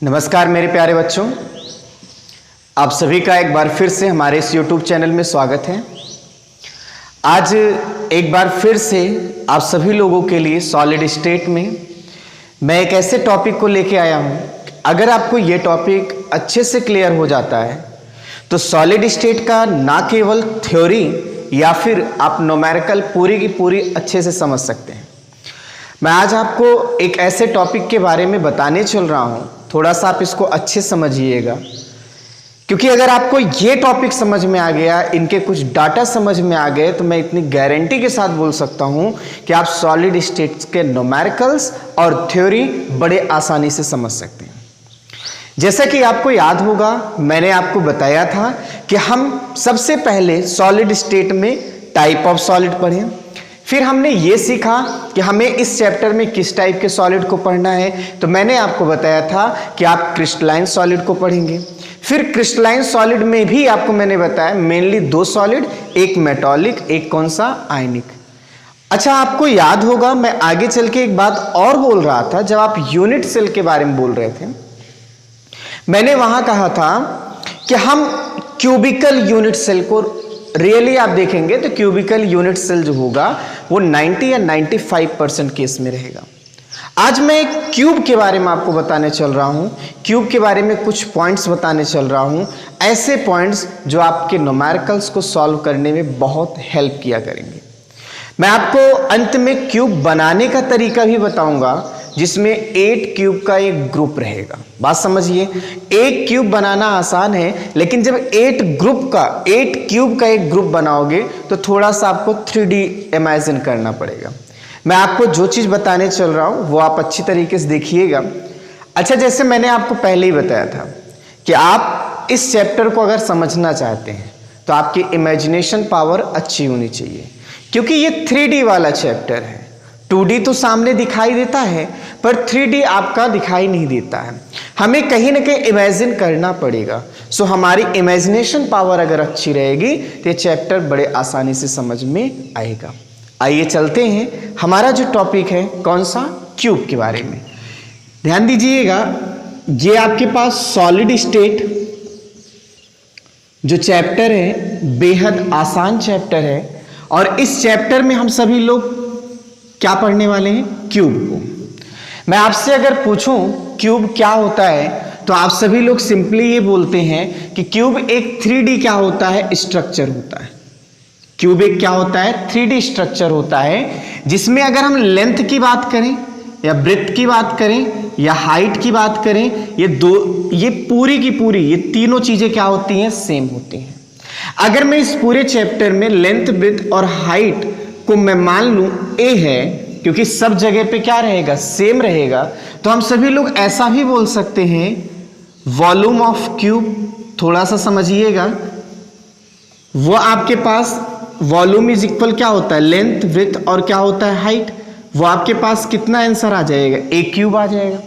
नमस्कार मेरे प्यारे बच्चों, आप सभी का एक बार फिर से हमारे इस YouTube चैनल में स्वागत है। आज एक बार फिर से आप सभी लोगों के लिए सॉलिड स्टेट में मैं एक ऐसे टॉपिक को लेके आया हूं। अगर आपको ये टॉपिक अच्छे से क्लियर हो जाता है तो सॉलिड स्टेट का ना केवल थ्योरी या फिर आप न्यूमेरिकल पूरी की पूरी अच्छे से समझ सकते हैं। मैं आज आपको एक ऐसे टॉपिक के बारे में बताने चल रहा हूं, थोड़ा सा आप इसको अच्छे समझिएगा, क्योंकि अगर आपको ये टॉपिक समझ में आ गया, इनके कुछ डाटा समझ में आ गए, तो मैं इतनी गारंटी के साथ बोल सकता हूं कि आप सॉलिड स्टेट्स के न्यूमेरिकल्स और थ्योरी बड़े आसानी से समझ सकते हैं। जैसा कि आपको याद होगा, मैंने आपको बताया था कि हम सबसे पहले सॉलिड स्टेट में टाइप ऑफ सॉलिड पढ़ें, फिर हमने ये सीखा कि हमें इस चैप्टर में किस टाइप के सॉलिड को पढ़ना है। तो मैंने आपको बताया था कि आप क्रिस्टलाइन सॉलिड को पढ़ेंगे। फिर क्रिस्टलाइन सॉलिड में भी आपको मैंने बताया मेनली दो सॉलिड, एक मेटालिक, एक कौन सा, आयनिक। अच्छा, आपको याद होगा मैं आगे चल के एक बात और बोल रहा था, जब आप यूनिट सेल के बारे में बोल रहे थे, मैंने वहां कहा था कि हम क्यूबिकल यूनिट सेल को रियली आप देखेंगे तो क्यूबिकल यूनिट सेल जो होगा वो 90 या 95% केस में रहेगा। आज मैं एक क्यूब के बारे में आपको बताने चल रहा हूं, क्यूब के बारे में कुछ पॉइंट्स बताने चल रहा हूं, ऐसे पॉइंट्स जो आपके न्यूमेरिकल्स को सॉल्व करने में बहुत हेल्प किया करेंगे। मैं आपको अंत में क्यूब बनाने का तरीका भी बताऊंगा, जिसमें 8 क्यूब का एक ग्रुप रहेगा। बात समझिए, एक क्यूब बनाना आसान है, लेकिन जब 8 क्यूब का एक ग्रुप बनाओगे तो थोड़ा सा आपको 3D इमेजिन करना पड़ेगा। मैं आपको जो चीज़ बताने चल रहा हूँ वो आप अच्छी तरीके से देखिएगा। अच्छा, जैसे मैंने आपको पहले ही बताया था कि आप इस चैप्टर को अगर समझना चाहते हैं तो आपकी इमेजिनेशन पावर अच्छी होनी चाहिए, क्योंकि ये 3D वाला चैप्टर है। 2D तो सामने दिखाई देता है, पर 3D आपका दिखाई नहीं देता है। हमें कहीं ना कहीं इमेजिन करना पड़ेगा। सो हमारी इमेजिनेशन पावर अगर अच्छी रहेगी तो ये चैप्टर बड़े आसानी से समझ में आएगा। आइए चलते हैं, हमारा जो टॉपिक है कौन सा, क्यूब के बारे में। ध्यान दीजिएगा, ये आपके पास सॉलिड स्टेट जो चैप्टर है बेहद आसान चैप्टर है, और इस चैप्टर में हम सभी लोग क्या पढ़ने वाले हैं, क्यूब को। मैं आपसे अगर पूछूं क्यूब क्या होता है तो आप सभी लोग सिंपली ये बोलते हैं कि क्यूब एक 3D क्या होता है, स्ट्रक्चर होता है। क्यूब एक क्या होता है, 3D स्ट्रक्चर होता है, जिसमें अगर हम लेंथ की बात करें या ब्रेड्थ की बात करें या हाइट की बात करें, ये पूरी की पूरी ये तीनों चीजें क्या होती हैं, सेम होती हैं। अगर मैं इस पूरे चैप्टर में लेंथ, ब्रेड्थ और हाइट को मैं मान लूं ए है, क्योंकि सब जगह पे क्या रहेगा, सेम रहेगा, तो हम सभी लोग ऐसा भी बोल सकते हैं वॉल्यूम ऑफ क्यूब। थोड़ा सा समझिएगा, वो आपके पास वॉल्यूम इज इक्वल क्या होता है, लेंथ, ब्रेड्थ और क्या होता है, हाइट। वो आपके पास कितना आंसर आ जाएगा, ए क्यूब आ जाएगा।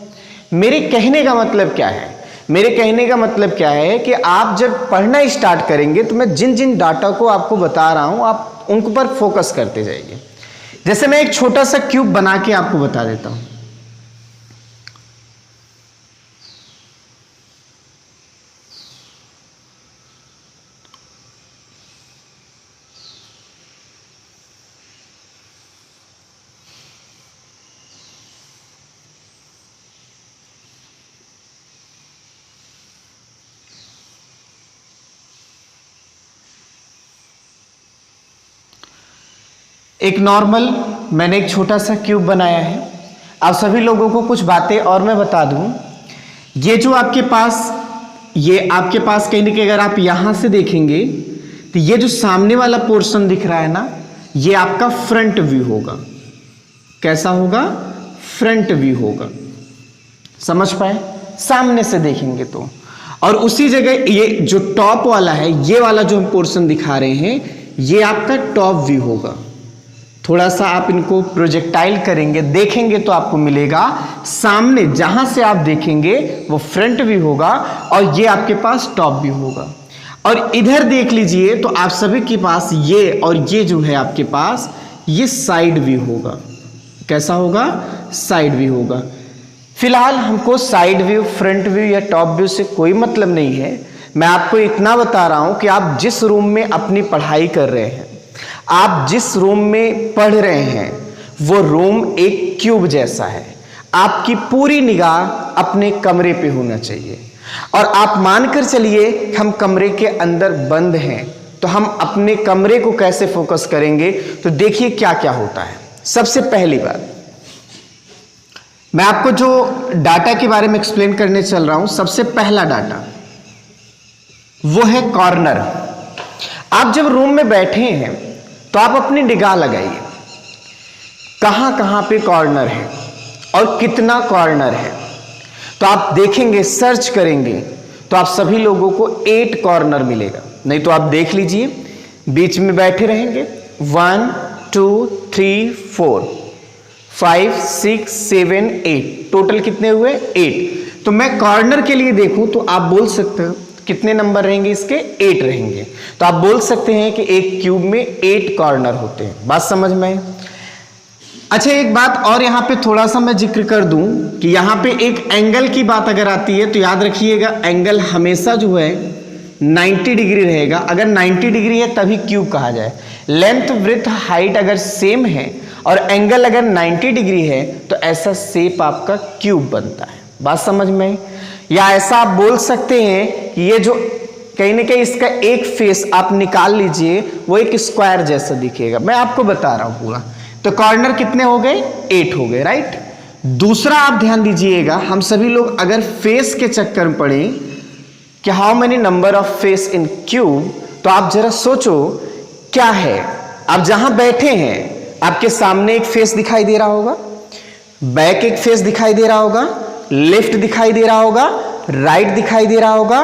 मेरे कहने का मतलब क्या है, मेरे कहने का मतलब क्या है कि आप जब पढ़ना स्टार्ट करेंगे तो मैं जिन जिन डाटा को आपको बता रहा हूं आप उन पर फोकस करते जाइए। जैसे मैं एक छोटा सा क्यूब बना के आपको बता देता हूं। एक नॉर्मल मैंने एक छोटा सा क्यूब बनाया है। आप सभी लोगों को कुछ बातें और मैं बता दूं, ये जो आपके पास कहीं ना कहीं अगर आप यहां से देखेंगे तो ये जो सामने वाला पोर्शन दिख रहा है ना, ये आपका फ्रंट व्यू होगा। कैसा होगा, फ्रंट व्यू होगा। समझ पाए, सामने से देखेंगे तो। और उसी जगह ये जो टॉप वाला है, ये वाला जो हम पोर्शन दिखा रहे हैं, ये आपका टॉप व्यू होगा। थोड़ा सा आप इनको प्रोजेक्टाइल करेंगे, देखेंगे तो आपको मिलेगा सामने जहां से आप देखेंगे वो फ्रंट व्यू होगा, और ये आपके पास टॉप व्यू होगा। और इधर देख लीजिए तो आप सभी के पास ये और ये जो है आपके पास, ये साइड व्यू होगा। कैसा होगा, साइड व्यू होगा। फिलहाल हमको साइड व्यू, फ्रंट व्यू या टॉप व्यू से कोई मतलब नहीं है। मैं आपको इतना बता रहा हूं कि आप जिस रूम में अपनी पढ़ाई कर रहे हैं, आप जिस रूम में पढ़ रहे हैं, वो रूम एक क्यूब जैसा है। आपकी पूरी निगाह अपने कमरे पे होना चाहिए और आप मानकर चलिए कि हम कमरे के अंदर बंद हैं, तो हम अपने कमरे को कैसे फोकस करेंगे? तो देखिए क्या क्या होता है। सबसे पहली बात, मैं आपको जो डाटा के बारे में एक्सप्लेन करने चल रहा हूं, सबसे पहला डाटा वो है कॉर्नर। आप जब रूम में बैठे हैं तो आप अपनी निगाह लगाइए, कहां कहां पे कॉर्नर है और कितना कॉर्नर है। तो आप देखेंगे, सर्च करेंगे तो आप सभी लोगों को 8 कॉर्नर मिलेगा। नहीं तो आप देख लीजिए, बीच में बैठे रहेंगे 1 2 3 4 5 6 7 8, टोटल कितने हुए? 8। तो मैं कॉर्नर के लिए देखूं तो आप बोल सकते हो कितने नंबर रहेंगे इसके? 8 रहेंगे। तो आप बोल सकते हैं कि एक क्यूब में 8 कॉर्नर होते हैं। बात समझ में? अच्छा, एक बात और यहां पे थोड़ा सा मैं जिक्र कर दूं कि यहां पे एक एंगल की बात अगर आती है तो याद रखिएगा, एंगल हमेशा जो है 90 डिग्री रहेगा। अगर 90 डिग्री है तभी क्यूब कहा जाए। लेंथ, ब्रेथ, हाइट अगर सेम है और एंगल अगर 90 डिग्री है तो ऐसा शेप आपका क्यूब बनता है। बात समझ में? या ऐसा आप बोल सकते हैं कि ये जो कहीं ना कहीं इसका एक फेस आप निकाल लीजिए, वो एक स्क्वायर जैसा दिखेगा। मैं आपको बता रहा हूं पूरा। तो कॉर्नर कितने हो गए? 8 हो गए, राइट। दूसरा आप ध्यान दीजिएगा, हम सभी लोग अगर फेस के चक्कर में पड़े कि how many number of face in cube, तो आप जरा सोचो क्या है। आप जहां बैठे हैं आपके सामने एक फेस दिखाई दे रहा होगा, बैक एक फेस दिखाई दे रहा होगा, लेफ्ट दिखाई दे रहा होगा, राइट दिखाई दे रहा होगा,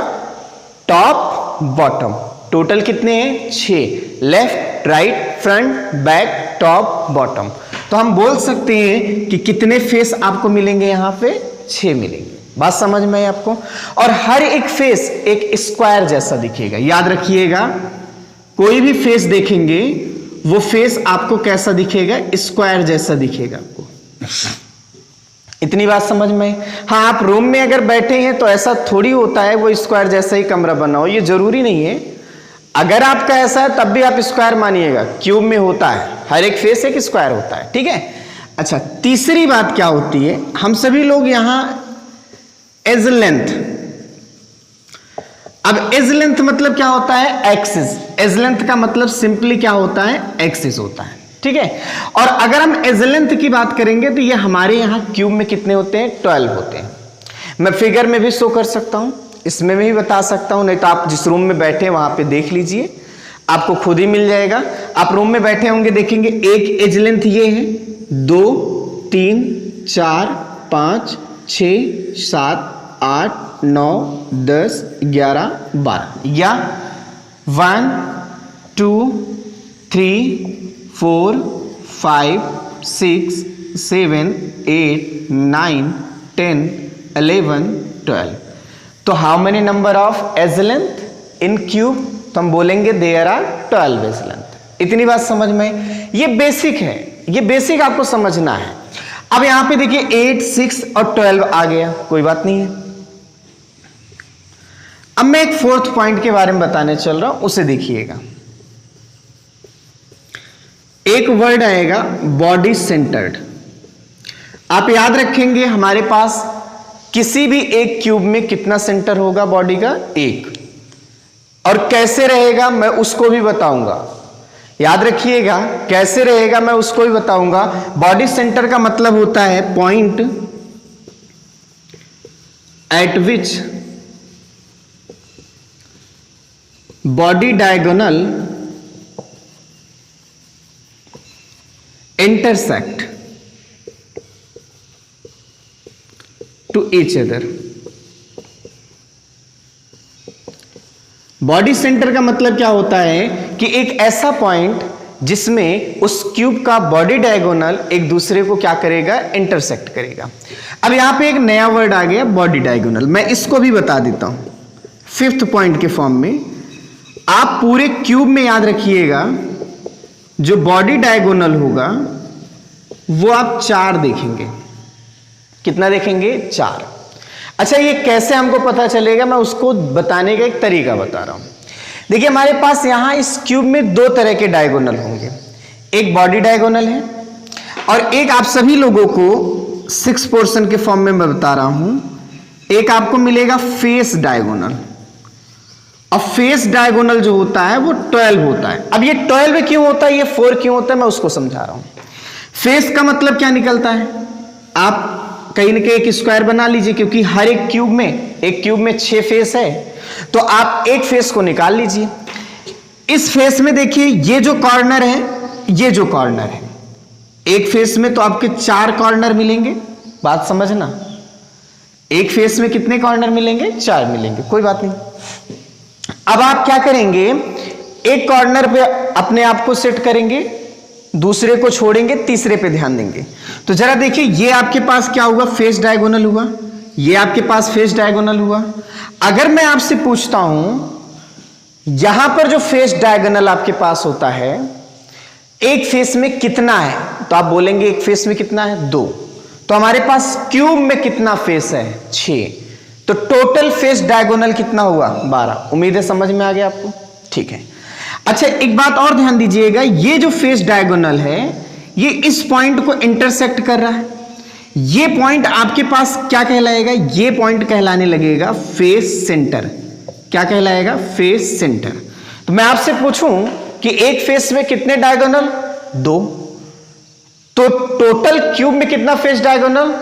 टॉप बॉटम, टोटल कितने हैं? 6। Left, right, front, back, top, bottom. तो हम बोल सकते हैं कि कितने फेस आपको मिलेंगे? यहां पे 6 मिलेंगे। बात समझ में है आपको? और हर एक फेस एक स्क्वायर जैसा दिखेगा। याद रखिएगा, कोई भी फेस देखेंगे वो फेस आपको कैसा दिखेगा? स्क्वायर जैसा दिखेगा आपको। इतनी बात समझ में? हाँ, आप रूम में अगर बैठे हैं तो ऐसा थोड़ी होता है वो स्क्वायर जैसा ही कमरा बना हो, ये जरूरी नहीं है। अगर आपका ऐसा है तब भी आप स्क्वायर मानिएगा, क्यूब में होता है, हर एक फेस एक स्क्वायर होता है, ठीक है। अच्छा, तीसरी बात क्या होती है, हम सभी लोग यहां एज लेंथ, अब एज लेंथ मतलब क्या होता है? एक्सिस। एज लेंथ का मतलब सिंपली क्या होता है? एक्सिस होता है, ठीक है। और अगर हम एज लेंथ की बात करेंगे तो ये हमारे यहां क्यूब में कितने होते हैं? 12 होते हैं। मैं फिगर में भी शो कर सकता हूं, इसमें भी बता सकता हूं, नहीं तो आप जिस रूम में बैठे हैं वहां पे देख लीजिए, आपको खुद ही मिल जाएगा। आप रूम में बैठे होंगे, देखेंगे एक एज लेंथ ये है, 2 3 4 5 6 7 8 9 10 11 12, या 1 2 3 4 5 6 7 8 9 10 11 12। तो how many number of edge length in cube? तो हम बोलेंगे देयर आर 12 एज लेंथ। इतनी बात समझ में? ये बेसिक है, ये बेसिक आपको समझना है। अब यहां पे देखिए 8 6 और 12 आ गया, कोई बात नहीं है। अब मैं एक 4th पॉइंट के बारे में बताने चल रहा हूं, उसे देखिएगा। एक वर्ड आएगा बॉडी सेंटर्ड। आप याद रखेंगे हमारे पास किसी भी एक क्यूब में कितना सेंटर होगा बॉडी का? 1। और कैसे रहेगा मैं उसको भी बताऊंगा। याद रखिएगा, कैसे रहेगा मैं उसको भी बताऊंगा। बॉडी सेंटर का मतलब होता है point eight which body diagonal intersect to each other। Body centre का मतलब क्या होता है कि एक ऐसा पॉइंट जिसमें उस क्यूब का बॉडी डायगोनल एक दूसरे को क्या करेगा? इंटरसेक्ट करेगा। अब यहां पे एक नया वर्ड आ गया बॉडी डायगोनल, मैं इसको भी बता देता हूं 5th पॉइंट के फॉर्म में। आप पूरे क्यूब में याद रखिएगा जो बॉडी डायगोनल होगा वो आप 4 देखेंगे। कितना देखेंगे 4। अच्छा ये कैसे हमको पता चलेगा, मैं उसको बताने का एक तरीका बता रहा हूं। देखिए हमारे पास यहां इस क्यूब में 2 तरह के डायगोनल होंगे, एक बॉडी डायगोनल है और एक आप सभी लोगों को 6 पोर्शन के फॉर्म में मैं बता रहा हूं, एक आपको मिलेगा फेस डायगोनल। और फेस डायगोनल जो होता है वो 12 होता है। अब ये 12 क्यों होता है, ये 4 क्यों होता है, मैं उसको समझा रहा हूं। फेस का मतलब क्या निकलता है, आप कहीं ना कहीं एक स्क्वायर बना लीजिए, क्योंकि हर एक क्यूब में 6 फेस है, तो आप एक फेस को निकाल लीजिए। इस फेस में देखिए ये जो कॉर्नर है, ये जो कॉर्नर है, एक फेस में तो आपके 4 कॉर्नर मिलेंगे, बात समझना। एक फेस में कितने कॉर्नर मिलेंगे, 4 मिलेंगे, कोई बात नहीं। अब आप क्या करेंगे, एक कॉर्नर पे अपने आप को सेट करेंगे, दूसरे को छोड़ेंगे, तीसरे पे ध्यान देंगे। तो जरा देखिए ये आपके पास क्या हुआ, फेस डायगोनल हुआ, ये आपके पास फेस डायगोनल हुआ। अगर मैं आपसे पूछता हूं यहां पर जो फेस डायगोनल आपके पास होता है, एक फेस में कितना है, तो आप बोलेंगे एक फेस में कितना है, 2। तो हमारे पास क्यूब में कितना फेस है, 6। तो टोटल फेस डायगोनल कितना हुआ, 12। उम्मीद है समझ में आ गया आपको, ठीक है। अच्छा एक बात और ध्यान दीजिएगा, ये जो फेस डायगोनल है ये इस पॉइंट को इंटरसेक्ट कर रहा है। ये पॉइंट आपके पास क्या कहलाएगा, ये पॉइंट कहलाने लगेगा फेस सेंटर। क्या कहलाएगा, फेस सेंटर। तो मैं आपसे पूछूं कि एक फेस में कितने डायगोनल, 2। तो टोटल क्यूब में कितना फेस डायगोनल,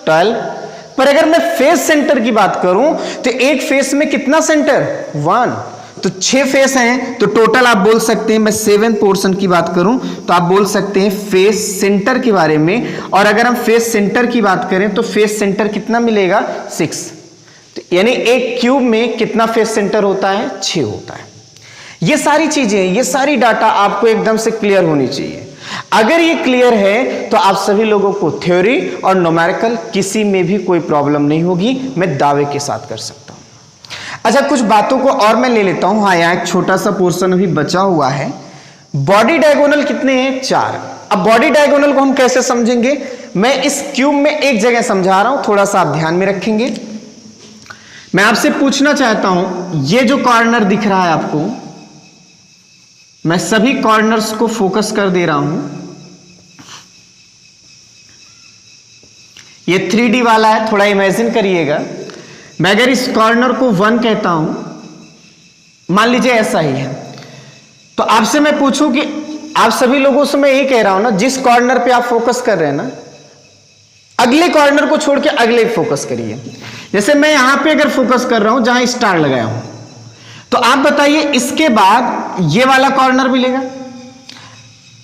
12। पर अगर मैं फेस सेंटर की बात करूं तो एक फेस में कितना सेंटर, 1। तो 6 फेस हैं, तो टोटल आप बोल सकते हैं, मैं 7 पोर्शन की बात करूं तो आप बोल सकते हैं फेस सेंटर के बारे में। और अगर हम फेस सेंटर की बात करें तो फेस सेंटर कितना मिलेगा, 6। तो यानी एक क्यूब में कितना फेस सेंटर होता है, 6 होता है। ये सारी चीजें, ये सारी डाटा आपको एकदम से क्लियर होनी चाहिए। अगर ये क्लियर है तो आप सभी लोगों को थ्योरी और न्यूमेरिकल किसी में भी कोई प्रॉब्लम नहीं होगी, मैं दावे के साथ कर सकता हूं। अच्छा कुछ बातों को और मैं ले लेता हूं। हाँ यहाँ एक छोटा सा पोर्शन अभी बचा हुआ है। बॉडी डायगोनल कितने हैं, 4। अब बॉडी डायगोनल को हम कैसे समझेंगे, मैं इस क्यूब में एक जगह समझा रहा हूं, थोड़ा सा आप ध्यान में रखेंगे। मैं आपसे पूछना चाहता हूं, ये जो कॉर्नर दिख रहा है आपको, मैं सभी कॉर्नर्स को फोकस कर दे रहा हूं। ये 3D वाला है, थोड़ा इमेजिन करिएगा। मैं अगर इस कॉर्नर को 1 कहता हूं, मान लीजिए ऐसा ही है, तो आपसे मैं पूछूं कि आप सभी लोगों से मैं ये कह रहा हूं ना, जिस कॉर्नर पे आप फोकस कर रहे हैं ना, अगले कॉर्नर को छोड़ के अगले पे फोकस करिए। जैसे मैं यहां पे अगर फोकस कर रहा हूं जहां स्टार लगाया हूं, तो आप बताइए इसके बाद ये वाला कॉर्नर मिलेगा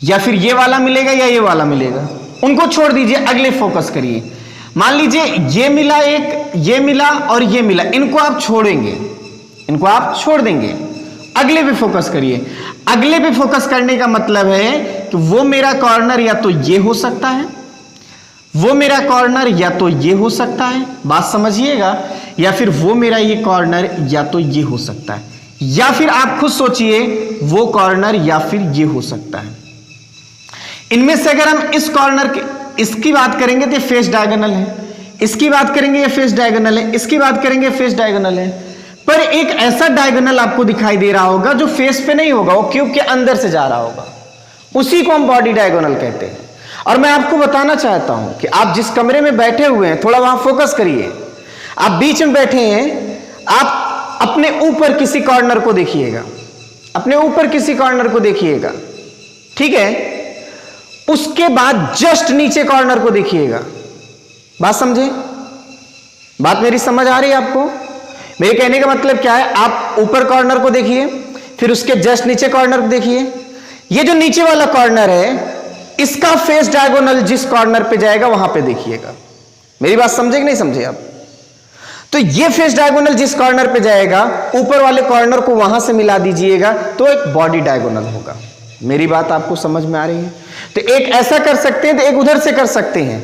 या फिर ये वाला मिलेगा या ये वाला मिलेगा, उनको छोड़ दीजिए, अगले फोकस करिए। मान लीजिए ये मिला, एक ये मिला और ये मिला, इनको आप छोड़ेंगे, इनको आप छोड़ देंगे, अगले पे फोकस करिए। अगले पे फोकस करने का मतलब है कि वो मेरा कॉर्नर या तो ये हो सकता है, वो मेरा कॉर्नर या तो ये हो सकता है, बात समझिएगा, या फिर वो मेरा ये कॉर्नर या तो ये हो सकता है, या फिर आप खुद सोचिए वो कॉर्नर या फिर ये हो सकता है। इनमें से अगर हम इस कॉर्नर के इसकी बात करेंगे तो फेस डायगोनल है, इसकी बात करेंगे ये फेस डायगोनल है, इसकी बात करेंगे फेस डायगोनल है। पर एक ऐसा डायगोनल आपको दिखाई दे रहा होगा जो फेस पे नहीं होगा, वो क्यूब के अंदर से जा रहा होगा, उसी को हम बॉडी डायगोनल कहते हैं। और मैं आपको बताना चाहता हूं कि आप जिस कमरे में बैठे हुए हैं थोड़ा वहां फोकस करिए। आप बीच में बैठे हैं, आप अपने ऊपर किसी कॉर्नर को देखिएगा, अपने ऊपर किसी कॉर्नर को देखिएगा, ठीक है। उसके बाद जस्ट नीचे कॉर्नर को देखिएगा, बात समझे, बात मेरी समझ आ रही है आपको? मेरे कहने का मतलब क्या है, आप ऊपर कॉर्नर को देखिए, फिर उसके जस्ट नीचे कॉर्नर को देखिए। ये जो नीचे वाला कॉर्नर है, इसका फेस डायगोनल जिस कॉर्नर पे जाएगा वहां पे देखिएगा। मेरी बात समझे कि नहीं समझे आप? तो ये फेस डायगोनल जिस कॉर्नर पे जाएगा, ऊपर वाले कॉर्नर को वहां से मिला दीजिएगा तो एक बॉडी डायगोनल होगा। मेरी बात आपको समझ में आ रही है? तो एक ऐसा कर सकते हैं तो एक उधर से कर सकते हैं,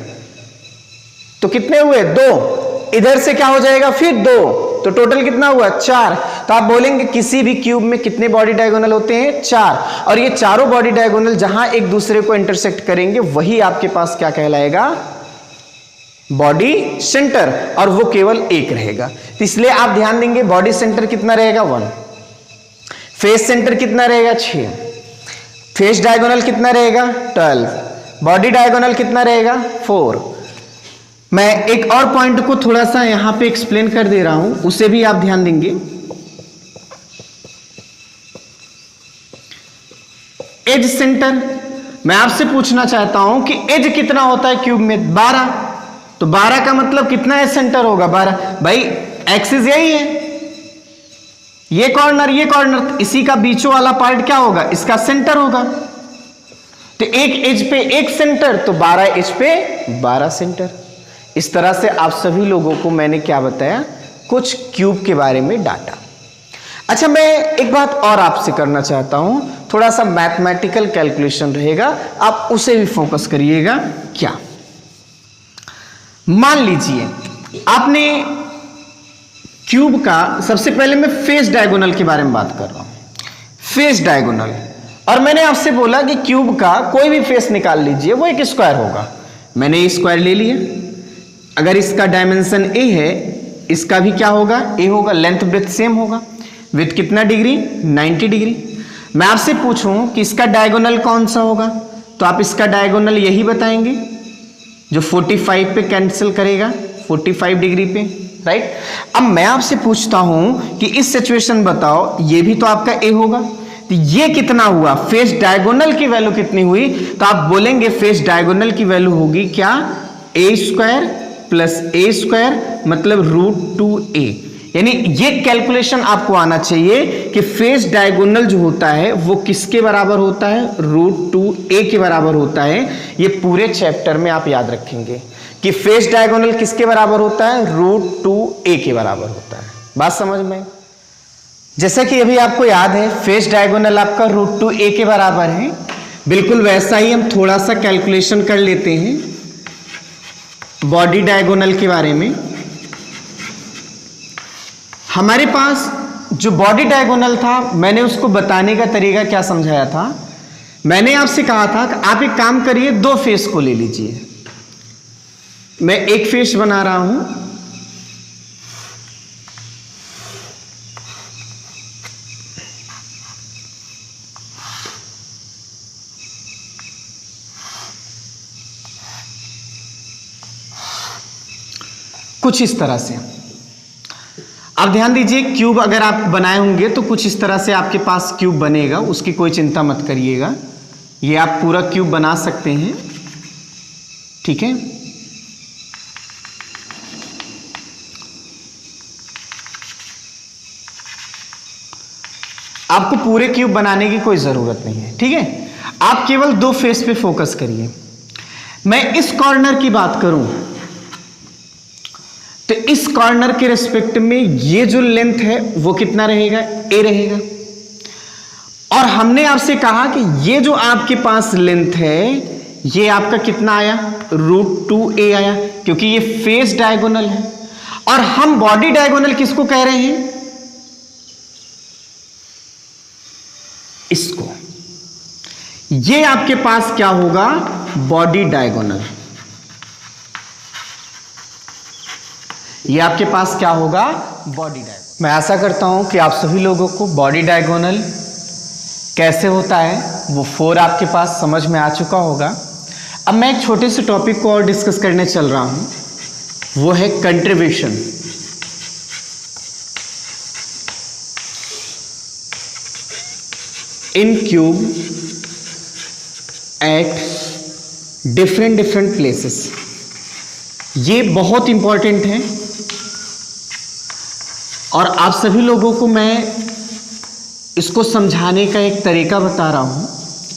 तो कितने हुए, 2। इधर से क्या हो जाएगा फिर 2, तो टोटल कितना हुआ, 4। तो आप बोलेंगे किसी भी क्यूब में कितने बॉडी डायगोनल होते हैं, 4। और ये चारों बॉडी डायगोनल जहां एक दूसरे को इंटरसेक्ट करेंगे वही आपके पास क्या कहलाएगा, बॉडी सेंटर, और वो केवल एक रहेगा। तो इसलिए आप ध्यान देंगे बॉडी सेंटर कितना रहेगा 1, फेस सेंटर कितना रहेगा 6, फेस डायगोनल कितना रहेगा 12, बॉडी डायगोनल कितना रहेगा 4। मैं एक और पॉइंट को थोड़ा सा यहां पे एक्सप्लेन कर दे रहा हूं, उसे भी आप ध्यान देंगे। एज सेंटर, मैं आपसे पूछना चाहता हूं कि एज कितना होता है क्यूब में 12, तो 12 का मतलब कितना एज सेंटर होगा 12। भाई एक्सिस यही है, ये कॉर्नर, इसी का बीचों वाला पार्ट क्या होगा, इसका सेंटर होगा। तो एक एज पे एक सेंटर, तो 12 एज पे 12 सेंटर। इस तरह से आप सभी लोगों को मैंने क्या बताया, कुछ क्यूब के बारे में डाटा। अच्छा, मैं एक बात और आपसे करना चाहता हूं, थोड़ा सा मैथमेटिकल कैलकुलेशन रहेगा, आप उसे भी फोकस करिएगा। क्या, मान लीजिए आपने क्यूब का, सबसे पहले मैं फेस डायगोनल के बारे में बात कर रहा हूं, फेस डायगोनल, और मैंने आपसे बोला कि क्यूब का कोई भी फेस निकाल लीजिए, वो एक स्क्वायर होगा। मैंने ये स्क्वायर ले लिया, अगर इसका डायमेंशन ए है, इसका भी क्या होगा, ए होगा, लेंथ ब्रेथ सेम होगा, विथ कितना डिग्री 90 डिग्री। मैं आपसे पूछूं कि इसका डायगोनल कौन सा होगा, तो आप इसका डायगोनल यही बताएंगे जो 45 पे कैंसिल करेगा, 45 डिग्री पे, राइट। अब मैं आपसे पूछता हूं कि इस सिचुएशन बताओ, ये भी तो आपका ए होगा, तो ये कितना हुआ, फेस डायगोनल की वैल्यू कितनी हुई, तो आप बोलेंगे फेस डायगोनल की वैल्यू होगी क्या, ए स्क्वायर प्लस ए स्क्वायर, मतलब √2a। यानी ये कैलकुलेशन आपको आना चाहिए कि फेस डायगोनल जो होता है वो किसके बराबर होता है, √2a के बराबर होता है। ये पूरे चैप्टर में आप याद रखेंगे कि फेस डायगोनल किसके बराबर होता है, √2a के बराबर होता है। बात समझ में, जैसा कि अभी आपको याद है फेस डायगोनल आपका √2a के बराबर है, बिल्कुल वैसा ही हम थोड़ा सा कैलकुलेशन कर लेते हैं बॉडी डायगोनल के बारे में। हमारे पास जो बॉडी डायगोनल था, मैंने उसको बताने का तरीका क्या समझाया था, मैंने आपसे कहा था कि आप एक काम करिए, 2 फेस को ले लीजिए। मैं एक फेस बना रहा हूं, कुछ इस तरह से। आप ध्यान दीजिए, क्यूब अगर आप बनाए होंगे तो कुछ इस तरह से आपके पास क्यूब बनेगा, उसकी कोई चिंता मत करिएगा, ये आप पूरा क्यूब बना सकते हैं, ठीक है। आपको पूरे क्यूब बनाने की कोई जरूरत नहीं है, ठीक है। आप केवल 2 फेस पे फोकस करिए। मैं इस कॉर्नर की बात करूं तो इस कॉर्नर के रिस्पेक्ट में ये जो लेंथ है वो कितना रहेगा, ए रहेगा। और हमने आपसे कहा कि ये जो आपके पास लेंथ है ये आपका कितना आया, √2a आया, क्योंकि ये फेस डायगोनल है। और हम बॉडी डायगोनल किसको कह रहे हैं, इसको। ये आपके पास क्या होगा, बॉडी डायगोनल। ये आपके पास क्या होगा, बॉडी डायगोनल। मैं आशा करता हूं कि आप सभी लोगों को बॉडी डायगोनल कैसे होता है वो 4 आपके पास समझ में आ चुका होगा। अब मैं एक छोटे से टॉपिक को और डिस्कस करने चल रहा हूं, वो है contribution. In cube at different places. ये बहुत इंपॉर्टेंट है और आप सभी लोगों को मैं इसको समझाने का एक तरीका बता रहा हूं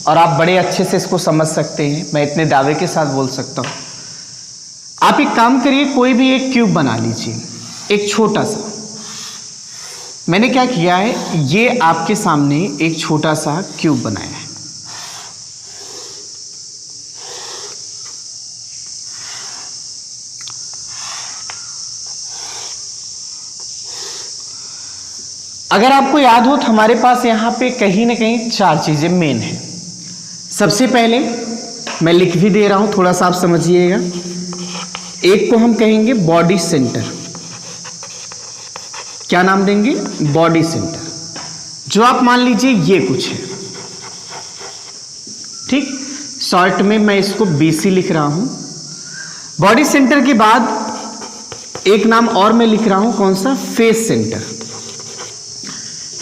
और आप बड़े अच्छे से इसको समझ सकते हैं, मैं इतने दावे के साथ बोल सकता हूं। आप एक काम करिए, कोई भी एक क्यूब बना लीजिए, एक छोटा सा। मैंने क्या किया है, ये आपके सामने एक छोटा सा क्यूब बनाया है। अगर आपको याद हो तो हमारे पास यहाँ पे कहीं ना कहीं 4 चीजें मेन हैं। सबसे पहले मैं लिख भी दे रहा हूं, थोड़ा सा आप समझिएगा। एक को हम कहेंगे बॉडी सेंटर। क्या नाम देंगे? Body centre. जो आप मान लीजिए ये कुछ है, ठीक, शॉर्ट में मैं इसको BC लिख रहा हूं। बॉडी सेंटर के बाद एक नाम और मैं लिख रहा हूं, कौन सा? Face centre.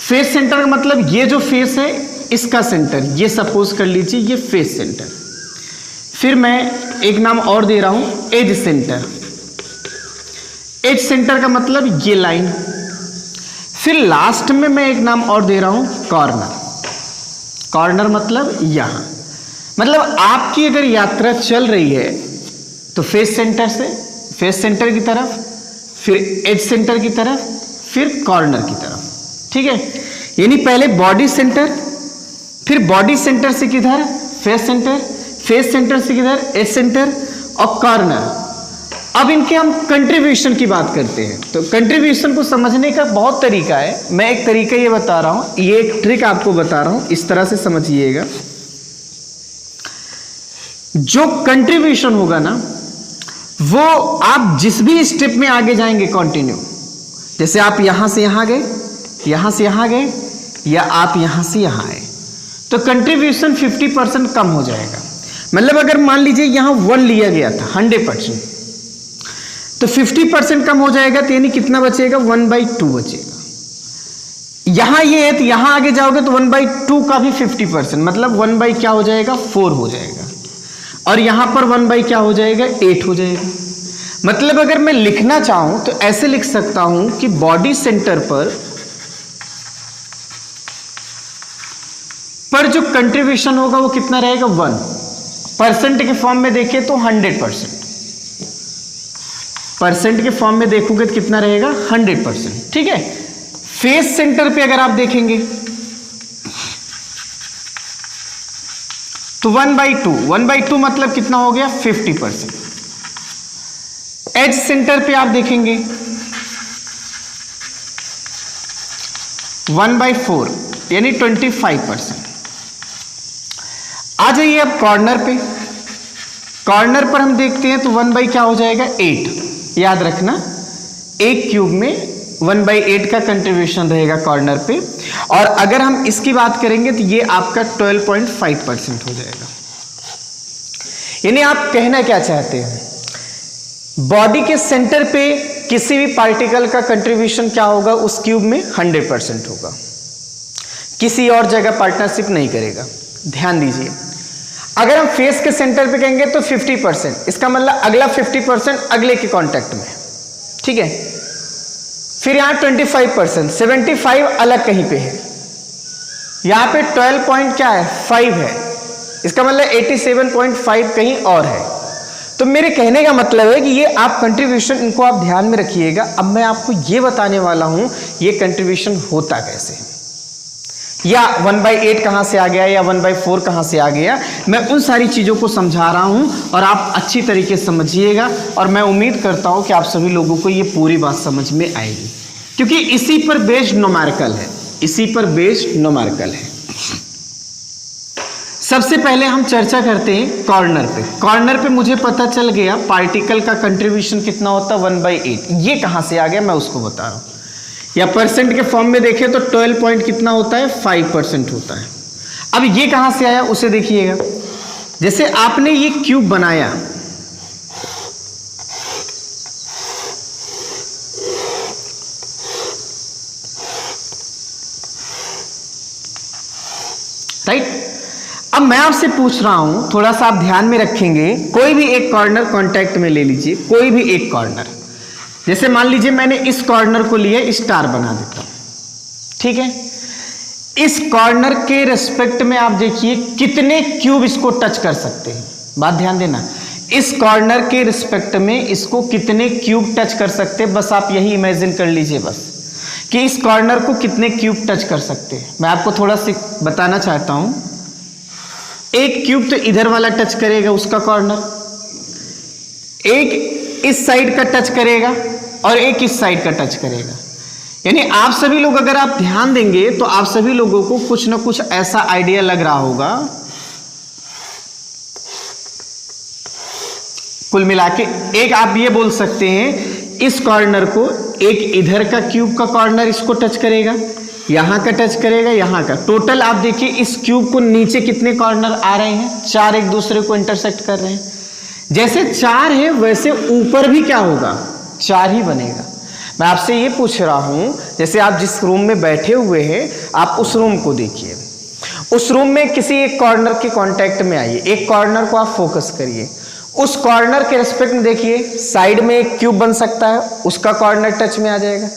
फेस सेंटर का मतलब ये जो फेस है इसका सेंटर, ये सपोज कर लीजिए ये फेस सेंटर। फिर मैं एक नाम और दे रहा हूं, एज सेंटर। एज सेंटर का मतलब ये लाइन। फिर लास्ट में मैं एक नाम और दे रहा हूं, कॉर्नर। कॉर्नर मतलब यहां। मतलब आपकी अगर यात्रा चल रही है तो फेस सेंटर से फेस सेंटर की तरफ, फिर एज सेंटर की तरफ, फिर कॉर्नर की तरफ, ठीक है। यानी पहले बॉडी सेंटर, फिर बॉडी सेंटर से किधर? फेस सेंटर, फेस सेंटर से किधर? एज सेंटर और कॉर्नर। अब इनके हम कंट्रीब्यूशन की बात करते हैं। तो कंट्रीब्यूशन को समझने का बहुत तरीका है। मैं एक तरीका ये बता रहा हूं, ये एक ट्रिक आपको बता रहा हूं, इस तरह से समझिएगा। जो कंट्रीब्यूशन होगा ना, वो आप जिस भी स्टेप में आगे जाएंगे कंटिन्यू, जैसे आप यहां से यहां गए, यहां से यहां गए, या आप यहां से यहां आए, तो कंट्रीब्यूशन 50% कम हो जाएगा। मतलब अगर मान लीजिए यहां 1 लिया गया था 100%, तो 50% कम हो जाएगा, तो यानी कितना बचेगा? 1/2 बचेगा। यहां ये है तो यहां आगे जाओगे तो 1/2 का भी 50%, मतलब 1 क्या हो जाएगा? 4 हो जाएगा। और यहां पर 1 क्या हो जाएगा? 8 हो जाएगा। मतलब अगर मैं लिखना चाहूं तो ऐसे लिख सकता हूं कि बॉडी सेंटर पर जो कंट्रीब्यूशन होगा वो कितना रहेगा? 1%। के फॉर्म में देखें तो 100%। परसेंट के फॉर्म में देखोगे तो कितना रहेगा? 100%, ठीक है। फेस सेंटर पे अगर आप देखेंगे तो 1/2 मतलब कितना हो गया? 50%। एज सेंटर पे आप देखेंगे 1/4 यानी 25%। आ जाइए अब कॉर्नर पे। कॉर्नर पर हम देखते हैं तो 1 क्या हो जाएगा? 8। याद रखना, एक क्यूब में 1/8 का कंट्रीब्यूशन रहेगा कॉर्नर पे। और अगर हम इसकी बात करेंगे तो ये आपका 12.5% हो जाएगा। यानी आप कहना क्या चाहते हैं? बॉडी के सेंटर पे किसी भी पार्टिकल का कंट्रीब्यूशन क्या होगा? उस क्यूब में 100% होगा, किसी और जगह पार्टनरशिप नहीं करेगा। ध्यान दीजिए, अगर हम फेस के सेंटर पे कहेंगे तो 50%, इसका मतलब अगला 50% अगले के कांटेक्ट में, ठीक है। फिर यहां 25%, 75 अलग कहीं पे है। यहां पे 12.5 है, इसका मतलब 87.5 कहीं और है। तो मेरे कहने का मतलब है कि ये आप कंट्रीब्यूशन, इनको आप ध्यान में रखिएगा। अब मैं आपको ये बताने वाला हूं ये कंट्रीब्यूशन होता कैसे, या 1/8 कहां से आ गया, या 1/4 कहां से आ गया। मैं उन सारी चीजों को समझा रहा हूं और आप अच्छी तरीके से समझिएगा। और मैं उम्मीद करता हूं कि आप सभी लोगों को ये पूरी बात समझ में आएगी, क्योंकि इसी पर बेस्ड न्यूमेरिकल है, इसी पर बेस्ड न्यूमेरिकल है। सबसे पहले हम चर्चा करते हैं कॉर्नर पे। कॉर्नर पे मुझे पता चल गया पार्टिकल का कंट्रीब्यूशन कितना होता है? 1/8। ये कहां से आ गया मैं उसको बता रहा हूं। या परसेंट के फॉर्म में देखें तो 12 पॉइंट कितना होता है? 5% होता है। अब ये कहां से आया उसे देखिएगा। जैसे आपने ये क्यूब बनाया, राइट। अब मैं आपसे पूछ रहा हूं, थोड़ा सा आप ध्यान में रखेंगे, कोई भी एक कॉर्नर कांटेक्ट में ले लीजिए, कोई भी एक कॉर्नर। जैसे मान लीजिए मैंने इस कॉर्नर को लिया, स्टार बना देता हूं, ठीक है। इस कॉर्नर के रिस्पेक्ट में आप देखिए कितने क्यूब इसको टच कर सकते हैं। बात ध्यान देना, इस कॉर्नर के रिस्पेक्ट में इसको कितने क्यूब टच कर सकते हैं, बस आप यही इमेजिन कर लीजिए बस कि इस कॉर्नर को कितने क्यूब टच कर सकते हैं। मैं आपको थोड़ा सा बताना चाहता हूं। एक क्यूब तो इधर वाला टच करेगा उसका कॉर्नर, एक इस साइड का टच करेगा और एक इस साइड का टच करेगा। यानी आप सभी लोग अगर आप ध्यान देंगे तो आप सभी लोगों को कुछ ना कुछ ऐसा आइडिया लग रहा होगा कुल मिला के एक आप ये बोल सकते हैं इस कॉर्नर को, एक इधर का क्यूब का कॉर्नर इसको टच करेगा, यहां का टच करेगा, यहां का। टोटल आप देखिए इस क्यूब को नीचे कितने कॉर्नर आ रहे हैं, 4 एक दूसरे को इंटरसेक्ट कर रहे हैं। जैसे 4 है वैसे ऊपर भी क्या होगा, 4 ही बनेगा। मैं आपसे ये पूछ रहा हूं, जैसे आप जिस रूम में बैठे हुए हैं आप उस रूम को देखिए, उस रूम में किसी एक कॉर्नर के कांटेक्ट में आइए, एक कॉर्नर को आप फोकस करिए, उस कॉर्नर के रिस्पेक्ट में देखिए साइड में एक क्यूब बन सकता है, उसका कॉर्नर टच में आ जाएगा,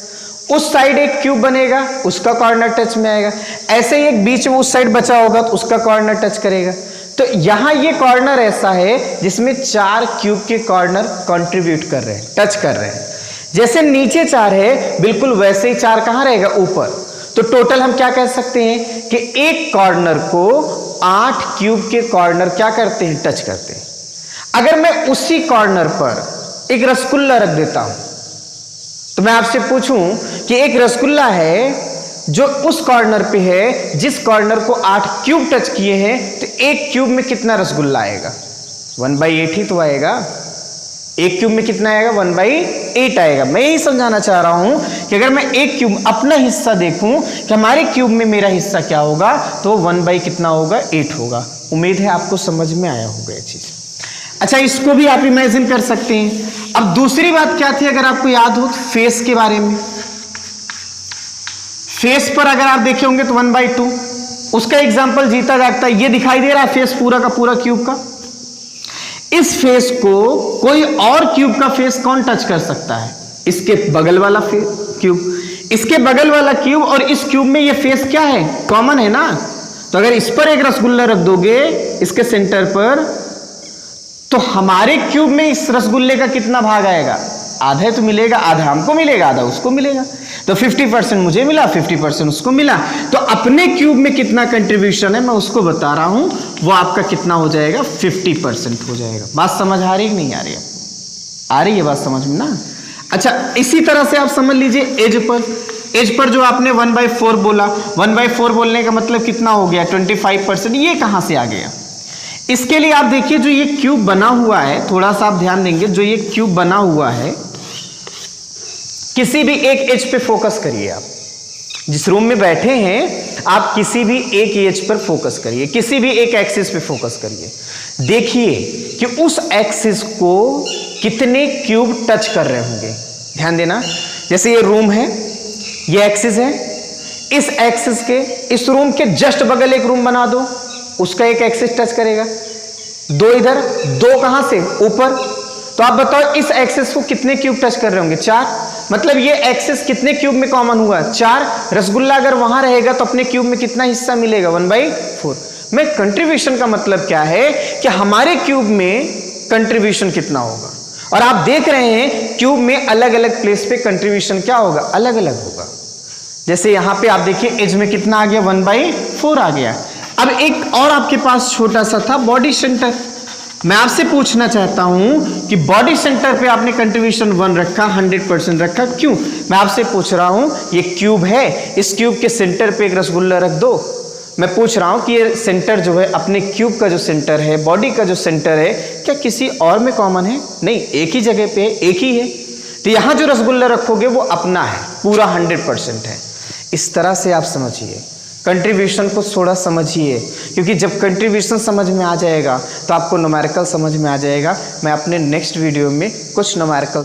उस साइड एक क्यूब बनेगा, उसका कॉर्नर टच में आएगा, ऐसे ही एक बीच में उस साइड बचा होगा तो उसका कॉर्नर टच करेगा। तो यहां ये कॉर्नर ऐसा है जिसमें 4 क्यूब के कॉर्नर कंट्रीब्यूट कर रहे हैं, टच कर रहे हैं। जैसे नीचे 4 है बिल्कुल वैसे ही 4 कहां रहेगा, ऊपर। तो टोटल हम क्या कह सकते हैं कि एक कॉर्नर को 8 क्यूब के कॉर्नर क्या करते हैं, टच करते हैं। अगर मैं उसी कॉर्नर पर एक रसगुल्ला रख देता हूं तो मैं आपसे पूछूं कि एक रसगुल्ला है जो उस कॉर्नर पे है जिस कॉर्नर को 8 क्यूब टच किए हैं, तो एक क्यूब में कितना रसगुल्ला आएगा, 1/8 ही तो आएगा। एक क्यूब में कितना आएगा, 1/8 आएगा। मैं यही समझाना चाह रहा हूं कि अगर मैं एक क्यूब अपना हिस्सा देखूं कि हमारे क्यूब में मेरा हिस्सा क्या होगा, तो 1/कितना होगा, 8 होगा। उम्मीद है आपको समझ में आया होगा ये चीज। अच्छा, इसको भी आप इमेजिन कर सकते हैं। अब दूसरी बात क्या थी, अगर आपको याद हो, फेस के बारे में। फेस पर अगर आप देखे होंगे तो 1/2, उसका एग्जांपल जीता जागता है। ये दिखाई दे रहा है फेस पूरा का पूरा क्यूब का। इस फेस को कोई और क्यूब का फेस कौन टच कर सकता है, इसके बगल वाला क्यूब, इसके बगल वाला क्यूब और इस क्यूब में ये फेस क्या है, कॉमन है ना। तो अगर इस पर एक रसगुल्ला रख दोगे इसके सेंटर पर, तो हमारे क्यूब में इस रसगुल्ले का कितना भाग आएगा, आधा तो मिलेगा, आधा हमको मिलेगा, आधा उसको मिलेगा। तो 50% मुझे मिला, 50% उसको मिला। तो अपने क्यूब में कितना कंट्रीब्यूशन है मैं उसको बता रहा हूं, वो आपका कितना हो जाएगा, 50% हो जाएगा। बात समझ आ रही है नहीं आ रही है, आ रही है बात समझ में ना। अच्छा, इसी तरह से आप समझ लीजिए एज पर जो आपने 1/4 बोला, 1/4 बोलने का मतलब कितना हो गया, 25%। ये कहां से आ गया, इसके लिए आप देखिए जो ये क्यूब बना हुआ है, थोड़ा सा आप ध्यान देंगे, जो ये क्यूब बना हुआ है, किसी भी एक एज पे फोकस करिए। आप जिस रूम में बैठे हैं आप किसी भी एक एज पर फोकस करिए, किसी भी एक एक्सिस पे फोकस करिए। देखिए कि उस एक्सिस को कितने क्यूब टच कर रहे होंगे। ध्यान देना, जैसे ये रूम है, ये एक्सिस है, इस एक्सिस के इस रूम के जस्ट बगल एक रूम बना दो, उसका एक एक्सिस टच करेगा, 2 इधर, 2 कहां से, ऊपर। तो आप बताओ इस एक्सिस को कितने क्यूब टच कर रहे होंगे, 4। मतलब ये एक्सिस कितने क्यूब में कॉमन हुआ, 4। रसगुल्ला अगर वहां रहेगा तो अपने क्यूब में कितना हिस्सा मिलेगा, 1/4। में कंट्रीब्यूशन का मतलब क्या है कि हमारे क्यूब में कंट्रीब्यूशन कितना होगा। और आप देख रहे हैं क्यूब में अलग अलग प्लेस पे कंट्रीब्यूशन क्या होगा, अलग अलग होगा। जैसे यहां पे आप देखिए एज में कितना आ गया, 1/4 आ गया। अब एक और आपके पास छोटा सा था बॉडी सेंटर। मैं आपसे पूछना चाहता हूं कि बॉडी सेंटर पे आपने कंट्रीब्यूशन 1 रखा, 100% रखा, क्यों? मैं आपसे पूछ रहा हूं, ये क्यूब है, इस क्यूब के सेंटर पे एक रसगुल्ला रख दो। मैं पूछ रहा हूं कि ये सेंटर जो है, अपने क्यूब का जो सेंटर है, बॉडी का जो सेंटर है, क्या किसी और में कॉमन है? नहीं, एक ही जगह पे एक ही है। तो यहां जो रसगुल्ला रखोगे वो अपना है, पूरा 100% है। इस तरह से आप समझिए, कंट्रीब्यूशन को थोड़ा समझिए, क्योंकि जब कंट्रीब्यूशन समझ में आ जाएगा तो आपको न्यूमेरिकल समझ में आ जाएगा। मैं अपने नेक्स्ट वीडियो में कुछ न्यूमेरिकल